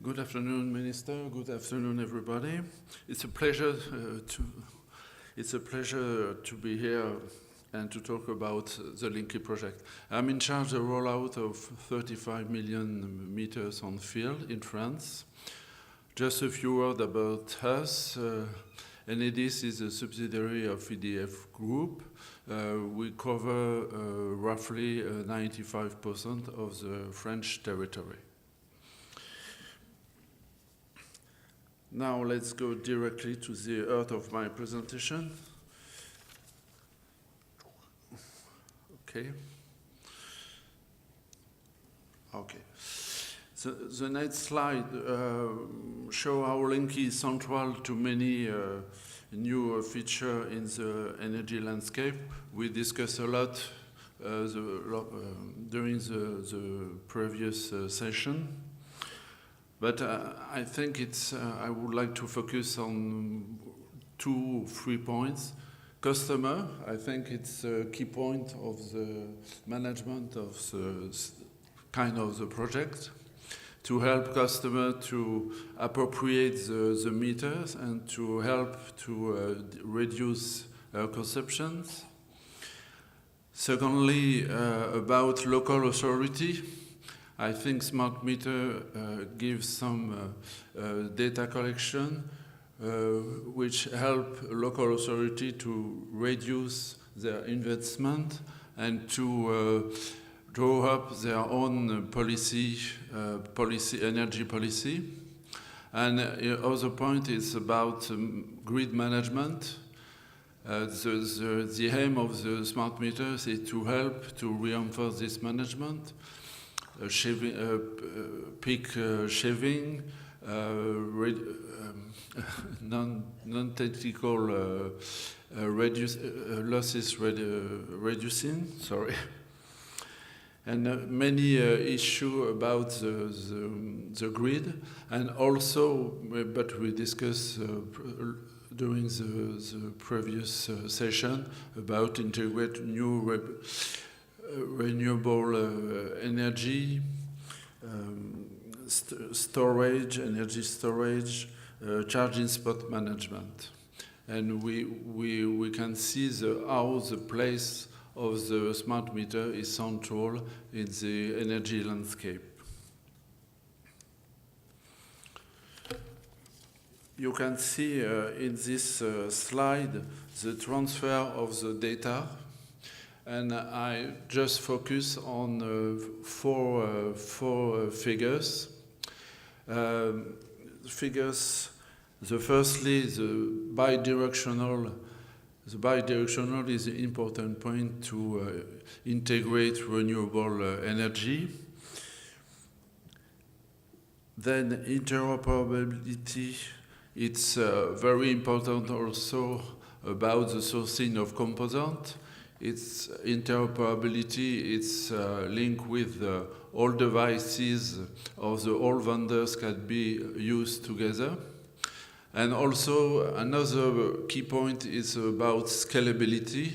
Good afternoon, Minister. Good afternoon, everybody. It's a pleasure to be here and to talk about the Linky project. I'm in charge of the rollout of 35 million meters on field in France. Just a few words about us. Enedis is a subsidiary of EDF Group. We cover roughly 95% of the French territory. Now let's go directly to the heart of my presentation. Okay. The next slide shows how Linky is central to many new features in the energy landscape. We discussed a lot during the previous session. But I think I would like to focus on 3 points. Customer, I think it's a key point of the management of the project, to help customer to appropriate the meters and to help to reduce consumptions. Secondly, about local authority. I think smart meter gives some data collection which help local authority to reduce their investment and to draw up their own energy policy. And the other point is about grid management. The aim of the smart meters is to help to reinforce this management. Peak shaving, non-technical losses reducing, and many issues about the grid, and also, but we discussed during the previous session about integrate new renewable energy, energy storage, charging spot management. And we can see how the place of the smart meter is central in the energy landscape. You can see in this slide the transfer of the data. And I just focus on four figures. The firstly, the bidirectional. The bidirectional is an important point to integrate renewable energy. Then interoperability. It's very important also about the sourcing of components. Its interoperability, it's linked with all devices of all vendors can be used together. And also another key point is about scalability.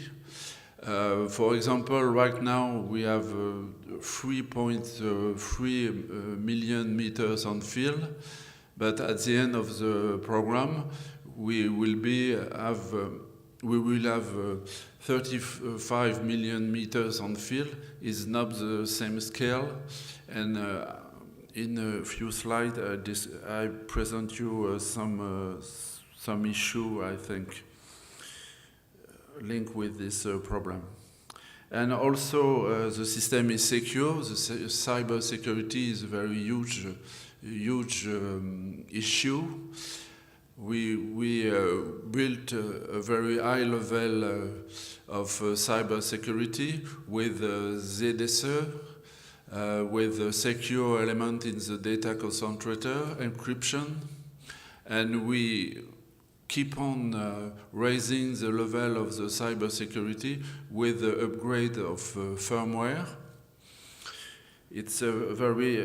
For example, right now we have 3.3 million meters on field, but at the end of the program we will have 35 million meters on field. Is not the same scale, and in a few slides I present you some issue I think linked with this problem. And also the system is secure. The cyber security is a very huge issue. We built a very high level of cyber security with ZSE, with a secure element in the data concentrator, encryption, and we keep on raising the level of the cyber security with the upgrade of firmware. It's a very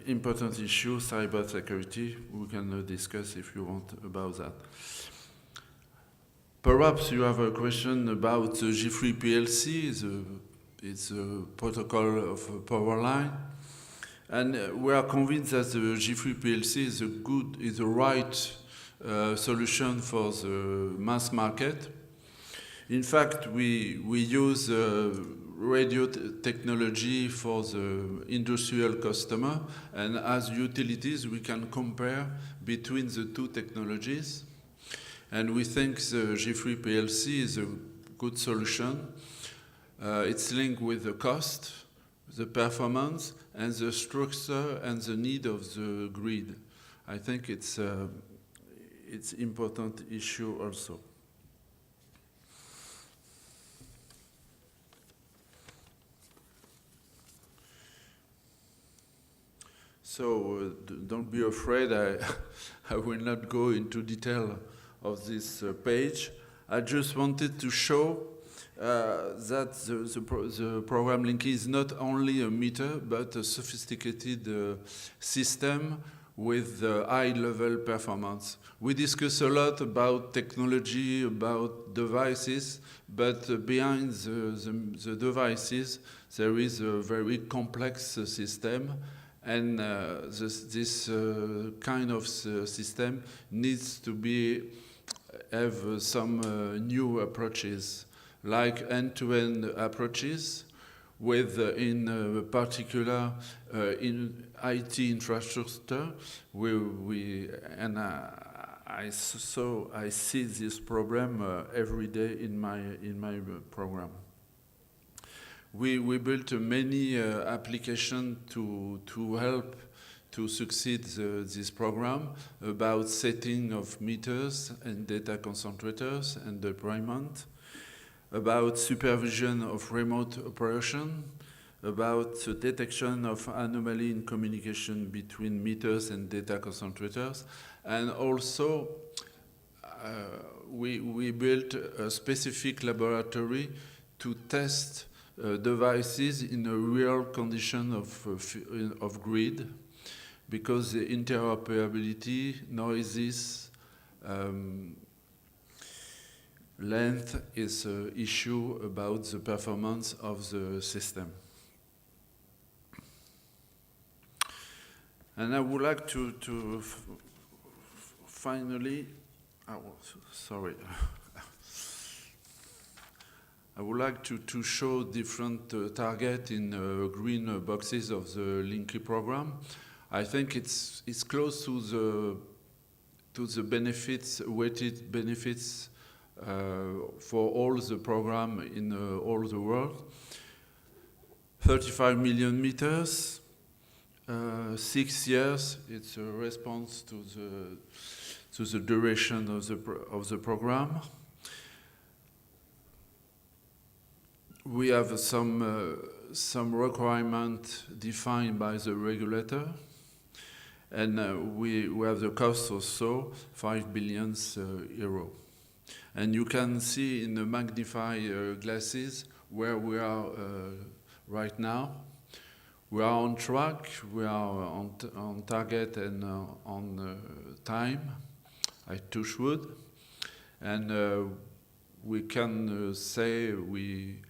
important issue, cyber security. We can discuss if you want about that. Perhaps you have a question about the G3 PLC. It's a protocol of a power line. And we are convinced that the G3 PLC is the right solution for the mass market. In fact, we use radio technology for the industrial customer, and as utilities, we can compare between the two technologies. And we think the G3 PLC is a good solution. It's linked with the cost, the performance, and the structure and the need of the grid. I think it's important issue also. So don't be afraid, I will not go into detail of this page. I just wanted to show that the program Linky is not only a meter, but a sophisticated system with high-level performance. We discuss a lot about technology, about devices, but behind the devices, there is a very complex system. And this kind of system needs to have some new approaches, like end-to-end approaches, with in particular in IT infrastructure. I see this problem every day in my program. We built many applications to help to succeed this program about setting of meters and data concentrators and deployment, about supervision of remote operation, about the detection of anomaly in communication between meters and data concentrators, and also we built a specific laboratory to test devices in a real condition of grid, because the interoperability, noises, length is an issue about the performance of the system. And I would like to finally, sorry. I would like to show different targets in green boxes of the Linky program. I think it's close to the benefits, weighted benefits for all the program in all the world. 35 million meters, 6 years. It's a response to the duration of the program. We have some requirement defined by the regulator, and we have the cost also, 5 billion euro. And you can see in the magnified glasses where we are right now. We are on track, we are on target and on time, I touch wood, and we can say we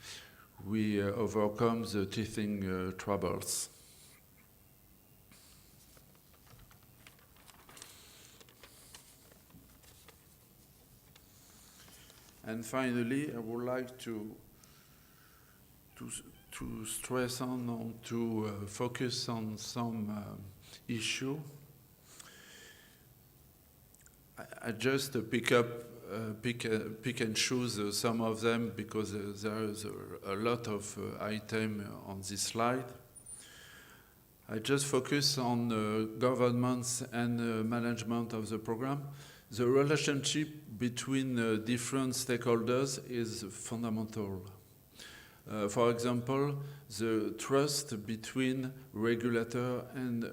overcome the teething troubles. And finally, I would like to stress to focus on some issue. I just pick and choose some of them because there is a lot of items on this slide. I just focus on governance and management of the program. The relationship between different stakeholders is fundamental. For example, the trust between regulator and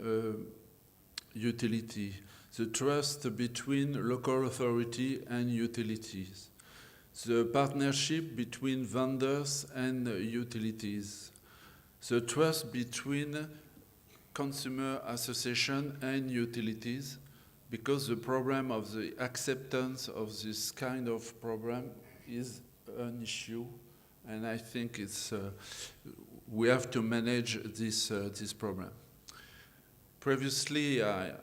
utility, the trust between local authority and utilities, the partnership between vendors and utilities, the trust between consumer association and utilities, because the problem of the acceptance of this kind of program is an issue, and I think it's we have to manage this problem. Previously, I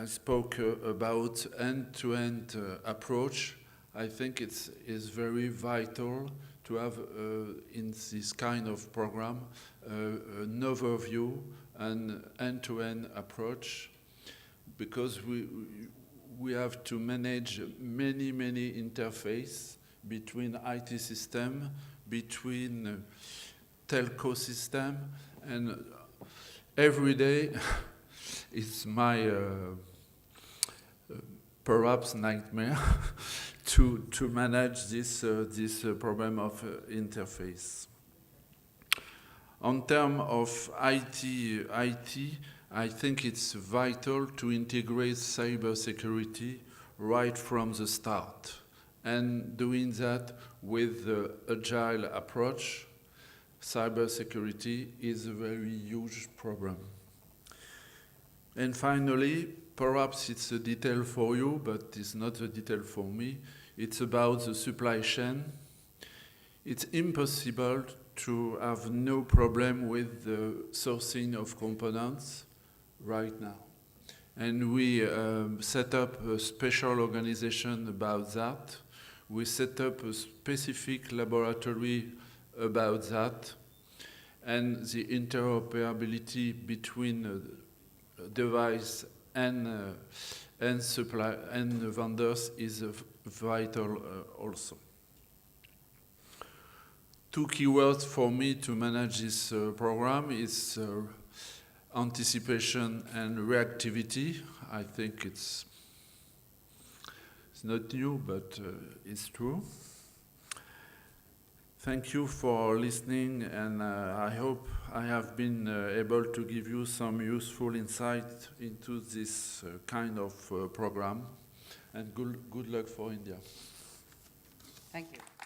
spoke about end-to-end approach. I think it is very vital to have in this kind of program an overview and end-to-end approach, because we have to manage many interfaces between IT system, between telco system, and every day it's my perhaps nightmare to manage this problem of interface. On terms of IT, I think it's vital to integrate cybersecurity right from the start, and doing that with the agile approach. Cybersecurity is a very huge problem. And finally, perhaps it's a detail for you, but it's not a detail for me. It's about the supply chain. It's impossible to have no problem with the sourcing of components right now. And we set up a special organization about that. We set up a specific laboratory about that. And the interoperability between device and supply and vendors is vital also. Two keywords for me to manage this program is anticipation and reactivity. I think it's not new, but it's true. Thank you for listening, and I hope I have been able to give you some useful insight into this kind of program. And good luck for India. Thank you.